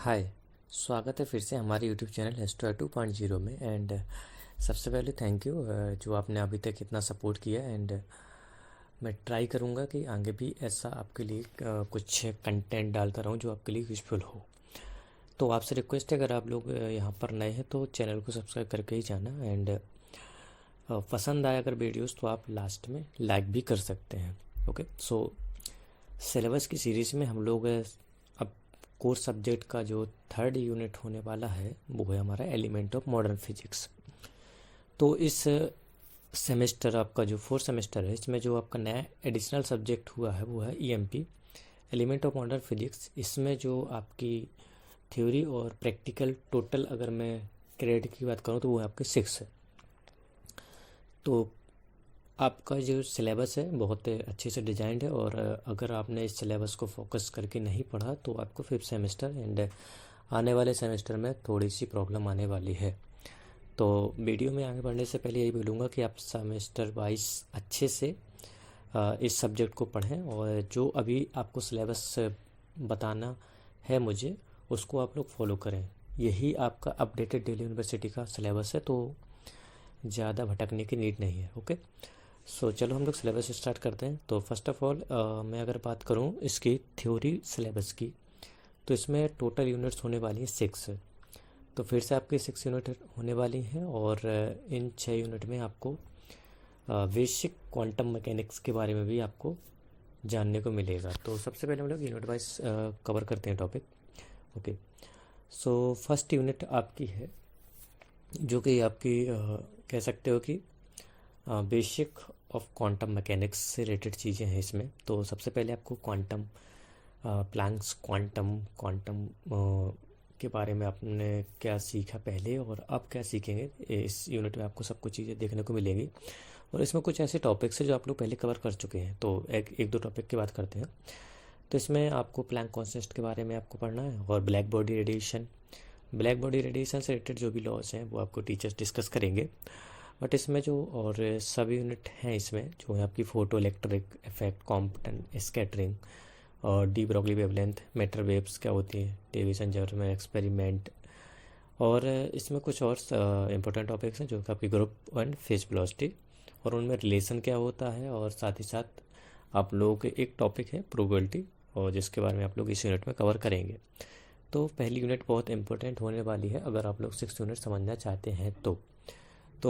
हाय। स्वागत है फिर से हमारे यूट्यूब चैनल एस्ट्रो 2.0 में। एंड सबसे पहले थैंक यू जो आपने अभी तक इतना सपोर्ट किया। एंड मैं ट्राई करूँगा कि आगे भी ऐसा आपके लिए कुछ कंटेंट डालता रहूँ जो आपके लिए यूज़फुल हो। तो आपसे रिक्वेस्ट है, अगर आप लोग यहाँ पर नए हैं तो चैनल को सब्सक्राइब करके ही जाना। एंड पसंद आया अगर वीडियोस तो आप लास्ट में लाइक भी कर सकते हैं। ओके, सो सिलेबस की सीरीज़ में हम लोग अब कोर्स सब्जेक्ट का जो थर्ड यूनिट होने वाला है वो है हमारा एलिमेंट ऑफ मॉडर्न फिजिक्स। तो इस सेमेस्टर आपका जो फोर्थ सेमेस्टर है इसमें जो आपका नया एडिशनल सब्जेक्ट हुआ है वो है EMP, element of modern physics. इसमें जो आपकी थ्योरी और प्रैक्टिकल टोटल अगर मैं क्रेडिट की बात करूँ तो वो आपके 6 है। तो आपका जो सिलेबस है बहुत अच्छे से डिजाइंड है, और अगर आपने इस सिलेबस को फोकस करके नहीं पढ़ा तो आपको फिफ्थ सेमेस्टर एंड आने वाले सेमेस्टर में थोड़ी सी प्रॉब्लम आने वाली है। तो वीडियो में आगे बढ़ने से पहले यही बोलूँगा कि आप सेमेस्टर वाइज अच्छे से इस सब्जेक्ट को पढ़ें, और जो अभी आपको सिलेबस बताना है मुझे उसको आप लोग फॉलो करें। यही आपका अपडेटेड दिल्ली यूनिवर्सिटी का सिलेबस है, तो ज़्यादा भटकने की नीड नहीं है। ओके, सो चलो हम लोग सिलेबस स्टार्ट करते हैं। तो फर्स्ट ऑफ ऑल मैं अगर बात करूँ इसकी थ्योरी सिलेबस की, तो इसमें टोटल यूनिट्स होने वाली हैं 6। तो फिर से आपकी 6 यूनिट होने वाली हैं, और इन 6 यूनिट में आपको बेसिक क्वांटम मैकेनिक्स के बारे में भी आपको जानने को मिलेगा। तो सबसे पहले हम लोग यूनिट वाइज कवर करते हैं topic. Okay, so first unit आपकी है जो कि आपकी कह सकते हो कि बेसिक ऑफ क्वांटम मैकेनिक्स से रिलेटेड चीज़ें हैं इसमें। तो सबसे पहले आपको क्वांटम प्लैंक्स क्वांटम क्वांटम के बारे में आपने क्या सीखा पहले और अब क्या सीखेंगे, इस यूनिट में आपको सब कुछ चीज़ें देखने को मिलेंगी। और इसमें कुछ ऐसे टॉपिक्स हैं जो आप लोग पहले कवर कर चुके हैं, तो एक दो टॉपिक की बात करते हैं। तो इसमें आपको प्लैंक कॉन्सेप्ट के बारे में आपको पढ़ना है, और ब्लैक बॉडी रेडिएशन से रिलेटेड जो भी लॉज हैं वो आपको टीचर्स डिस्कस करेंगे। बट इसमें जो और सब यूनिट हैं इसमें जो है आपकी photo electric effect, Compton scattering, और de Broglie wavelength, matter waves क्या होती है, डेविसन जर्मर एक्सपेरिमेंट, और इसमें कुछ और इम्पोर्टेंट टॉपिक्स हैं जो कि आपकी ग्रुप वन फेज वेलोसिटी और उनमें रिलेशन क्या होता है। और साथ ही साथ आप लोगों के एक टॉपिक है प्रोबेबिलिटी, और जिसके बारे में आप लोग इस यूनिट में कवर करेंगे। तो पहली यूनिट बहुत इंपॉर्टेंट होने वाली है अगर आप लोग 6 यूनिट समझना चाहते हैं तो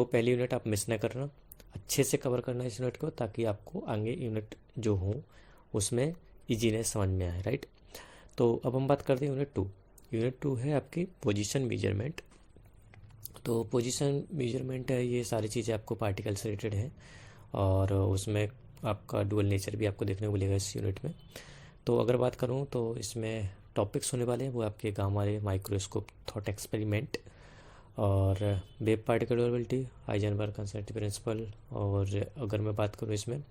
पहली यूनिट आप मिस ना करना, अच्छे से कवर करना इस यूनिट को, ताकि आपको आगे यूनिट जो हो उसमें इजीनेस समझ में आए, राइट। तो अब हम बात करते हैं यूनिट टू है आपकी पोजीशन मेजरमेंट। तो पोजीशन मेजरमेंट है, ये सारी चीज़ें आपको पार्टिकल से रिलेटेड है, और उसमें आपका डुअल नेचर भी आपको देखने को मिलेगा इस यूनिट में। तो अगर बात करूँ तो इसमें टॉपिक्स होने वाले हैं वो आपके gamma ray microscope thought experiment, और wave particle durability, Heisenberg conservative principle. और अगर मैं बात करूँ इसमें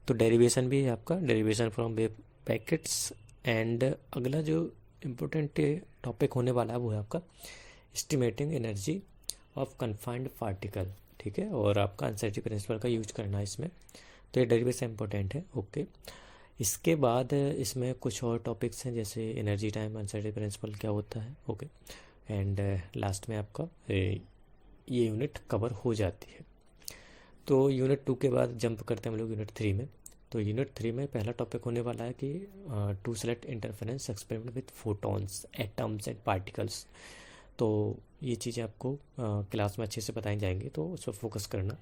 तो डेरिवेशन भी है आपका, derivation from wave packets. And अगला जो इम्पोर्टेंट टॉपिक होने वाला है वो है आपका estimating energy of confined particle, ठीक है। और आपका कंसर्वेटिव प्रिंसिपल का यूज करना है इसमें, तो ये डेरिवेशन इंपॉर्टेंट है। ओके, इसके बाद इसमें कुछ और टॉपिक्स हैं जैसे एनर्जी टाइम, कंसर्वेटिव प्रिंसिपल क्या होता है। ओके, एंड लास्ट में आपका ये यूनिट कवर हो जाती है। तो यूनिट 2 के बाद जंप करते हैं हम लोग यूनिट 3 में। तो यूनिट 3 में पहला टॉपिक होने वाला है कि to select interference experiment with photons, atoms and particles. तो ये चीज़ें आपको क्लास में अच्छे से बताई जाएंगी, तो उस पर फोकस करना।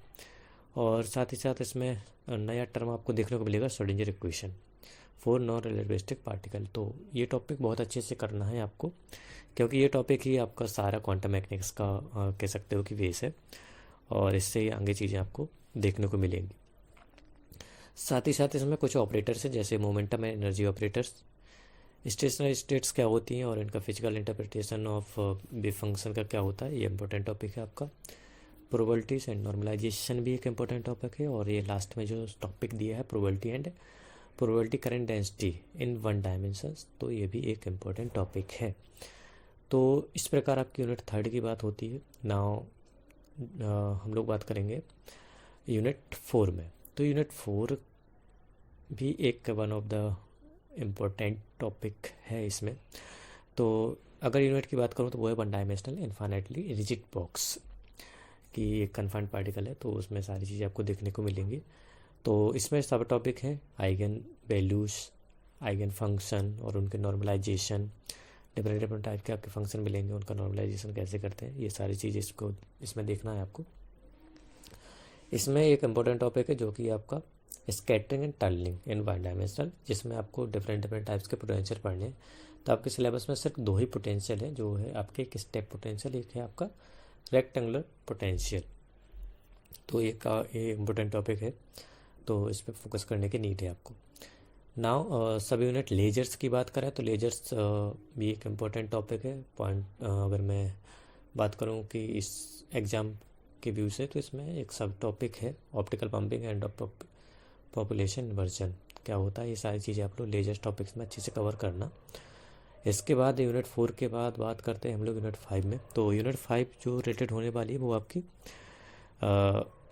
और साथ ही साथ इसमें नया टर्म आपको देखने को मिलेगा Schrodinger equation for non relativistic particle. तो ये टॉपिक बहुत अच्छे से करना है आपको, क्योंकि ये टॉपिक ही आपका सारा क्वांटम मैकेनिक्स का कह सकते हो कि बेस है, और इससे आगे चीज़ें आपको देखने को मिलेंगी। साथ ही साथ इसमें कुछ ऑपरेटर्स हैं जैसे momentum and energy operators, stationery states क्या होती हैं और इनका physical interpretation of wave function का क्या होता है, ये इंपॉर्टेंट टॉपिक है आपका। प्रोबेबिलिटीज एंड नॉर्मलाइजेशन भी एक इम्पोर्टेंट टॉपिक है, और ये लास्ट में जो टॉपिक दिया है probability current density in one dimensions, तो ये भी एक इम्पोर्टेंट टॉपिक है। तो इस प्रकार आपकी यूनिट 3 की बात होती है। नाउ हम लोग बात करेंगे यूनिट 4 में। तो यूनिट 4 भी एक one of the important topic है इसमें। तो अगर यूनिट की बात करूँ तो वो है one dimensional infinitely rigid box, कि एक कन्फाइंड पार्टिकल है, तो उसमें सारी चीज़ें आपको देखने को मिलेंगी। तो इसमें सब टॉपिक हैं आइगन वैल्यूज़, आइगन फंक्शन और उनके नॉर्मलाइजेशन, डिफरेंट डिफरेंट टाइप के आपके फंक्शन मिलेंगे, उनका नॉर्मलाइजेशन कैसे करते हैं, ये सारी चीज़ें इसमें देखना है आपको। इसमें एक इम्पोर्टेंट टॉपिक है जो कि आपका scattering and tunnelling in one dimensional, जिसमें आपको डिफरेंट डिफरेंट टाइप्स के पोटेंशियल पढ़ने हैं। तो आपके सिलेबस में सिर्फ 2 ही पोटेंशियल है, जो है आपके एक स्टेप पोटेंशियल, एक है आपका रेक्टेंगुलर पोटेंशियल। तो ये इम्पोर्टेंट टॉपिक है, तो इस पर फोकस करने की नीड है आपको। नाउ सब यूनिट लेजर्स की बात करें तो लेजर्स भी एक इम्पोर्टेंट टॉपिक है। पॉइंट अगर मैं बात करूं कि इस एग्ज़ाम के व्यू से, तो इसमें एक सब टॉपिक है optical pumping and population inversion, क्या होता है, ये सारी चीज़ें आप लोग लेजर टॉपिक्स में अच्छे से कवर करना। इसके बाद यूनिट 4 के बाद बात करते हैं हम लोग यूनिट 5 में। तो यूनिट 5 जो रेटेड होने वाली है वो आपकी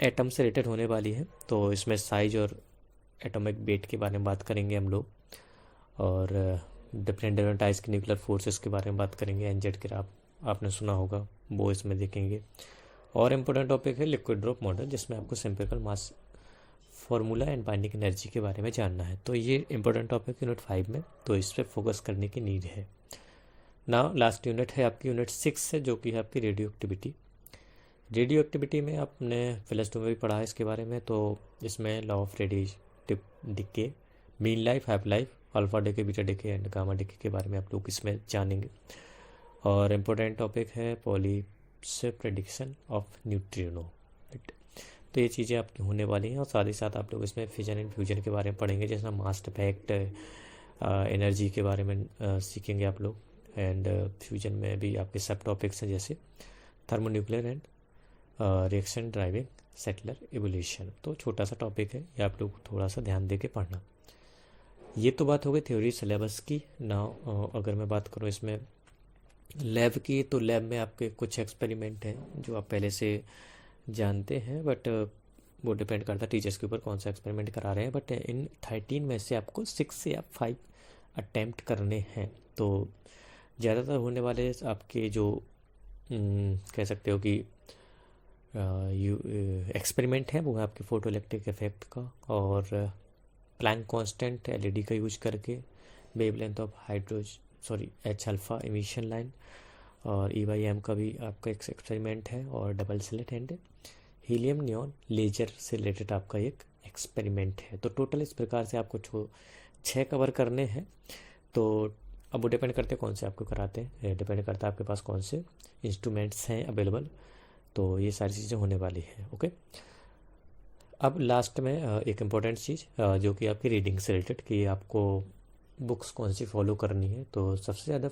एटम से रिलेटेड होने वाली है। तो इसमें साइज और एटॉमिक वेट के बारे में बात करेंगे हम लोग, और डिफरेंट डिफरेंट टाइप्स के न्यूक्लियर फोर्सेस के बारे में बात करेंगे। एनजेड ग्राफ आपने सुना होगा, वो इसमें देखेंगे। और इम्पोर्टेंट टॉपिक है लिक्विड ड्रॉप मॉडल, जिसमें आपको simple mass formula and binding energy के बारे में जानना है। तो ये इंपॉर्टेंट टॉपिक यूनिट 5 में, तो इस पर फोकस करने की नीड है। नाउ लास्ट यूनिट है आपकी यूनिट 6 है, जो कि है आपकी रेडियो एक्टिविटी। रेडियो एक्टिविटी में आपने प्लस 2 में भी पढ़ा है इसके बारे में। तो इसमें law of radiative decay, mean life, half life, alpha decay, beta decay and gamma decay के बारे में आप लोग इसमें जानेंगे। और इम्पोर्टेंट टॉपिक है पॉलिप्स प्रेडिक्शन ऑफ न्यूट्रिनो। तो ये चीज़ें आपकी होने वाली हैं, और साथ ही साथ आप लोग इसमें फिजन एंड फ्यूजन के बारे में पढ़ेंगे, जैसे मास इफेक्ट, एनर्जी के बारे में सीखेंगे आप लोग। एंड फ्यूजन में भी आपके सब टॉपिक्स हैं, जैसे thermonuclear and reaction driving stellar evolution. तो छोटा सा टॉपिक है, ये आप लोग थोड़ा सा ध्यान दे के पढ़ना। ये तो बात हो गई थ्योरी सिलेबस की। ना अगर मैं बात करूँ इसमें लैब की, तो लैब में आपके कुछ एक्सपेरिमेंट हैं जो आप पहले से जानते हैं, बट वो डिपेंड करता है टीचर्स के ऊपर कौन सा एक्सपेरिमेंट करा रहे हैं। बट इन 13 में से आपको 6 या 5 अटैम्प्ट करने हैं। तो ज़्यादातर होने वाले आपके जो कह सकते हो कि एक्सपेरिमेंट है, वो है आपके फोटो इलेक्ट्रिक इफेक्ट का, और प्लैंक कांस्टेंट एलईडी का यूज करके, wavelength of H alpha emission line, और EYM का भी आपका एक एक्सपेरिमेंट है, और double slit and helium neon laser से रिलेटेड आपका एक एक्सपेरिमेंट है। तो टोटल इस प्रकार से आपको 6 कवर करने हैं। तो अब वो डिपेंड करते हैं कौन से आपको कराते हैं, डिपेंड करता है आपके पास कौन से इंस्ट्रूमेंट्स हैं अवेलेबल। तो ये सारी चीज़ें होने वाली हैं। ओके, अब लास्ट में एक इम्पॉर्टेंट चीज़ जो कि आपकी रीडिंग से रिलेटेड, कि आपको बुक्स कौन सी फॉलो करनी है। तो सबसे ज़्यादा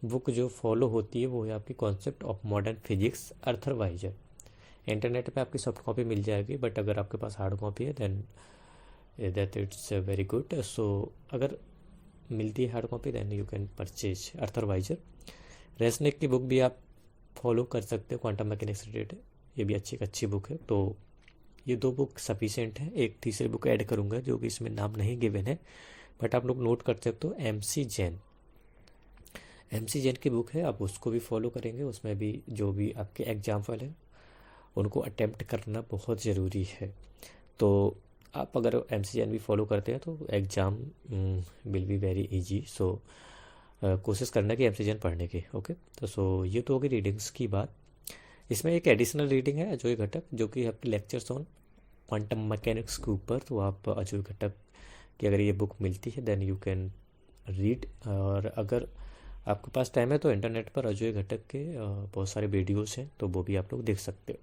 बुक जो फॉलो होती है वो है आपकी concept of modern physics Arthur Beiser. Internet पे आपकी सॉफ्ट कॉपी मिल जाएगी, बट अगर आपके पास हार्ड कॉपी है then that it's very good. So अगर मिलती है hard copy then you can purchase Arthur Beiser. Resnick की बुक भी आप फॉलो कर सकते हो, क्वांटम मैकेनिक्स रिलेटेड, ये भी अच्छी बुक है। तो ये 2 बुक सफिशिएंट है। एक तीसरी बुक ऐड करूँगा जो कि इसमें नाम नहीं गिवन है, बट आप लोग नोट कर सकते हो, MC जैन की बुक है, आप उसको भी फॉलो करेंगे। उसमें भी जो भी आपके एग्जाम्पल है उनको अटेम्प्ट करना बहुत ज़रूरी है। तो आप अगर MC जैन भी फॉलो करते हैं तो exam will be very easy. So कोशिश करना कि MC जैन पढ़ने की। ओके, तो सो ये तो होगी रीडिंग्स की बात। इसमें एक एडिशनल रीडिंग है अजय घटक, जो कि आपके लेक्चर्स ऑन क्वांटम मैकेनिक्स के ऊपर। तो आप अजय घटक की अगर ये बुक मिलती है देन यू कैन रीड, और अगर आपके पास टाइम है तो इंटरनेट पर अजय घटक के बहुत सारे वीडियोस हैं, तो वो भी आप लोग देख सकते हो।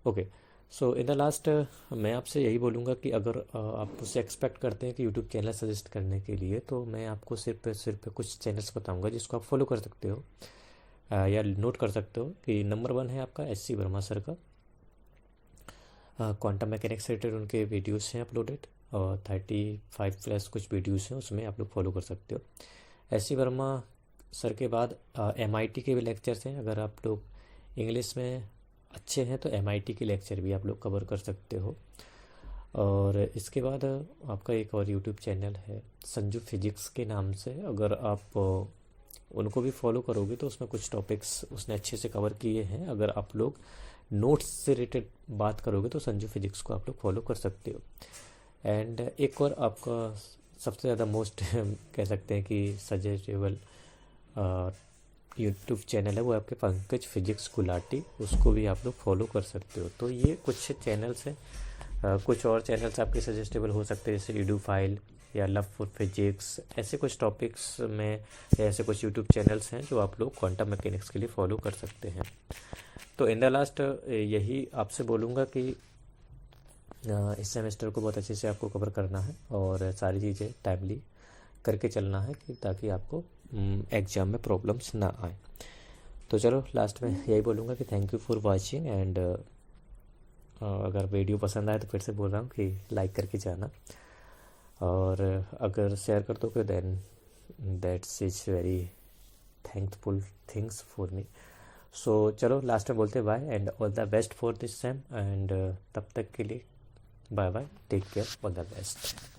Okay, so in the last मैं आपसे यही बोलूँगा कि अगर आप मुझसे एक्सपेक्ट करते हैं कि यूट्यूब चैनल सजेस्ट करने के लिए, तो मैं आपको सिर्फ कुछ चैनल्स बताऊँगा जिसको आप फॉलो कर सकते हो या नोट कर सकते हो। कि नंबर 1 है आपका SC वर्मा सर का, क्वांटम मैकेनिक्स से रिलेटेड उनके वीडियोस हैं अपलोडेड, और 35+ कुछ वीडियोस हैं, उसमें आप लोग फॉलो कर सकते हो। SC वर्मा सर के बाद MIT के भी लेक्चर्स हैं। अगर आप लोग इंग्लिश में अच्छे हैं तो MIT के लेक्चर भी आप लोग कवर कर सकते हो। और इसके बाद आपका एक और यूट्यूब चैनल है संजू फिजिक्स के नाम से। अगर आप उनको भी फॉलो करोगे तो उसमें कुछ टॉपिक्स उसने अच्छे से कवर किए हैं। अगर आप लोग नोट्स से रिलेटेड बात करोगे तो संजू फिजिक्स को आप लोग फॉलो कर सकते हो। एंड एक और आपका सबसे ज़्यादा मोस्ट कह सकते हैं कि सजेस्टेबल यूट्यूब चैनल है, वो आपके पंकज फिजिक्स गुलाटी, उसको भी आप लोग फॉलो कर सकते हो। तो ये कुछ चैनल्स हैं। कुछ और चैनल्स आपके सजेस्टेबल हो सकते हैं, जैसे ईडूफाइल या लव फॉर फिजिक्स, ऐसे कुछ टॉपिक्स में या ऐसे कुछ यूट्यूब चैनल्स हैं जो आप लोग क्वांटम मैकेनिक्स के लिए फॉलो कर सकते हैं। तो इन द लास्ट यही आपसे बोलूँगा कि इस सेमेस्टर को बहुत अच्छे से आपको कवर करना है और सारी चीज़ें टाइमली करके चलना है कि ताकि आपको एग्ज़ाम में प्रॉब्लम्स ना आए। तो चलो लास्ट में यही बोलूँगा कि thank you for watching. And अगर वीडियो पसंद आए तो फिर से बोल रहा हूँ कि लाइक करके जाना, और अगर शेयर कर दो then that's is very thankful things for me. So चलो लास्ट में बोलते bye and all the best for this same. And तब तक के लिए bye bye, take care, all the best.